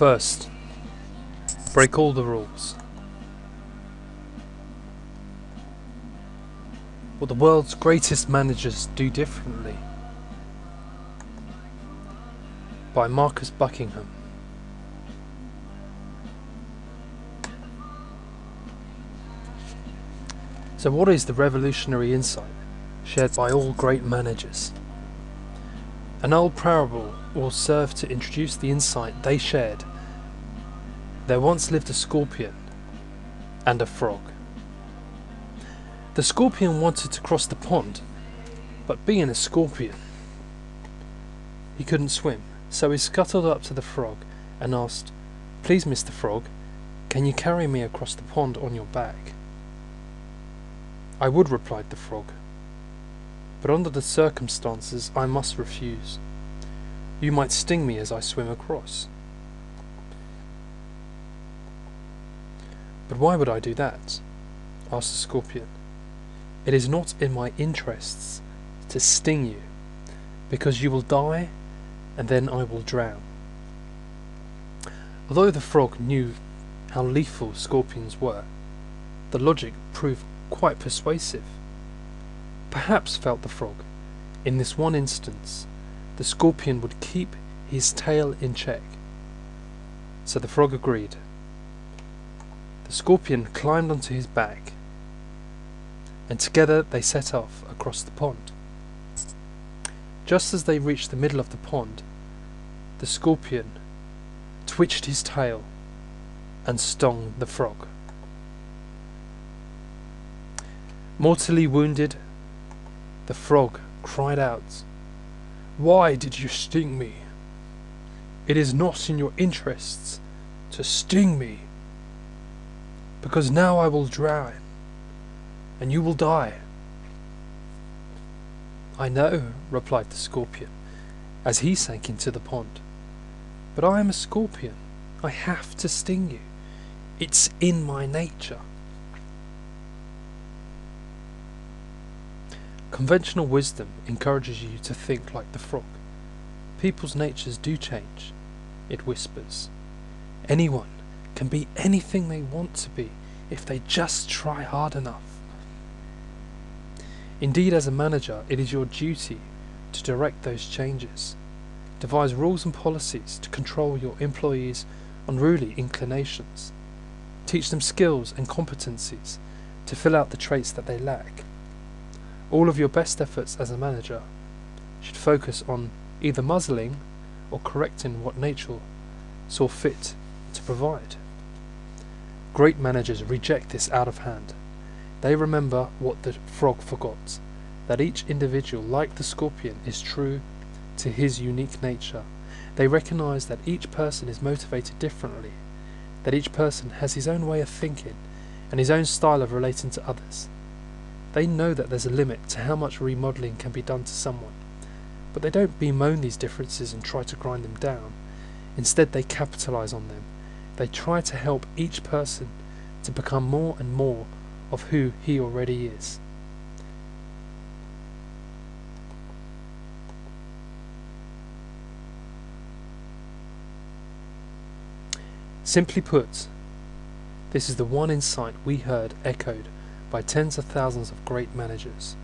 First, break all the rules. What the world's greatest managers do differently. By Marcus Buckingham. So what is the revolutionary insight shared by all great managers? An old parable will serve to introduce the insight they shared. There once lived a scorpion and a frog. The scorpion wanted to cross the pond, but being a scorpion, he couldn't swim, so he scuttled up to the frog and asked, "Please, Mr. Frog, can you carry me across the pond on your back?" "I would," replied the frog, "but under the circumstances I must refuse. You might sting me as I swim across." "But why would I do that?" asked the scorpion. "It is not in my interests to sting you, because you will die and then I will drown." Although the frog knew how lethal scorpions were, the logic proved quite persuasive. Perhaps, felt the frog, in this one instance, the scorpion would keep his tail in check. So the frog agreed. The scorpion climbed onto his back, and together they set off across the pond. Just as they reached the middle of the pond, the scorpion twitched his tail and stung the frog. Mortally wounded, the frog cried out, "Why did you sting me? It is not in your interests to sting me, because now I will drown, and you will die." "I know," replied the scorpion, as he sank into the pond, "but I am a scorpion. I have to sting you. It's in my nature." Conventional wisdom encourages you to think like the frog. People's natures do change, it whispers. Anyone can be anything they want to be if they just try hard enough. Indeed, as a manager, it is your duty to direct those changes. Devise rules and policies to control your employees' unruly inclinations. Teach them skills and competencies to fill out the traits that they lack. All of your best efforts as a manager should focus on either muzzling or correcting what nature saw fit to provide. Great managers reject this out of hand. They remember what the frog forgot, that each individual, like the scorpion, is true to his unique nature. They recognize that each person is motivated differently, that each person has his own way of thinking and his own style of relating to others. They know that there's a limit to how much remodeling can be done to someone, but they don't bemoan these differences and try to grind them down. Instead, they capitalize on them. They try to help each person to become more and more of who he already is. Simply put, this is the one insight we heard echoed by tens of thousands of great managers.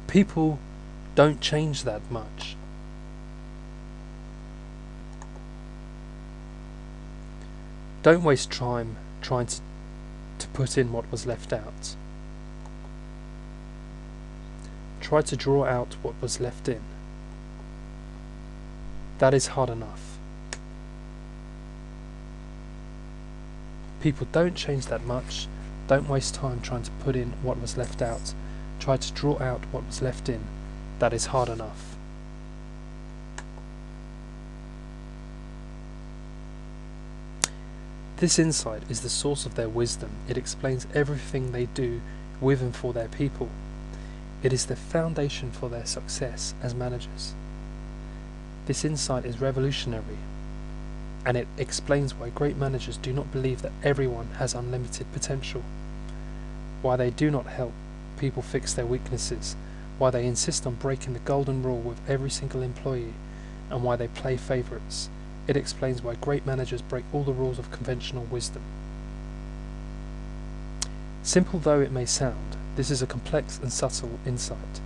People don't change that much. Don't waste time trying to put in what was left out. Try to draw out what was left in. That is hard enough. People don't change that much. Don't waste time trying to put in what was left out. Try to draw out what was left in. That is hard enough. This insight is the source of their wisdom. It explains everything they do with and for their people. It is the foundation for their success as managers. This insight is revolutionary, and it explains why great managers do not believe that everyone has unlimited potential, why they do not help people fix their weaknesses, why they insist on breaking the golden rule with every single employee, and why they play favourites. It explains why great managers break all the rules of conventional wisdom. Simple though it may sound, this is a complex and subtle insight.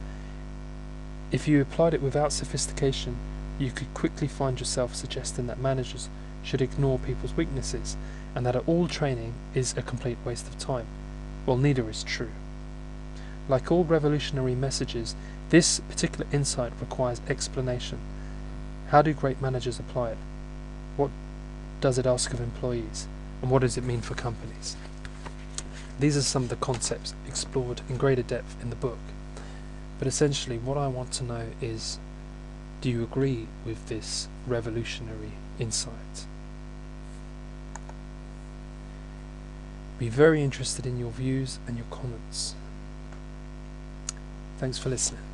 If you applied it without sophistication, you could quickly find yourself suggesting that managers should ignore people's weaknesses and that all training is a complete waste of time. Well, neither is true. Like all revolutionary messages, this particular insight requires explanation. How do great managers apply it? What does it ask of employees? And what does it mean for companies? These are some of the concepts explored in greater depth in the book. But essentially what I want to know is, do you agree with this revolutionary insight? Be very interested in your views and your comments. Thanks for listening.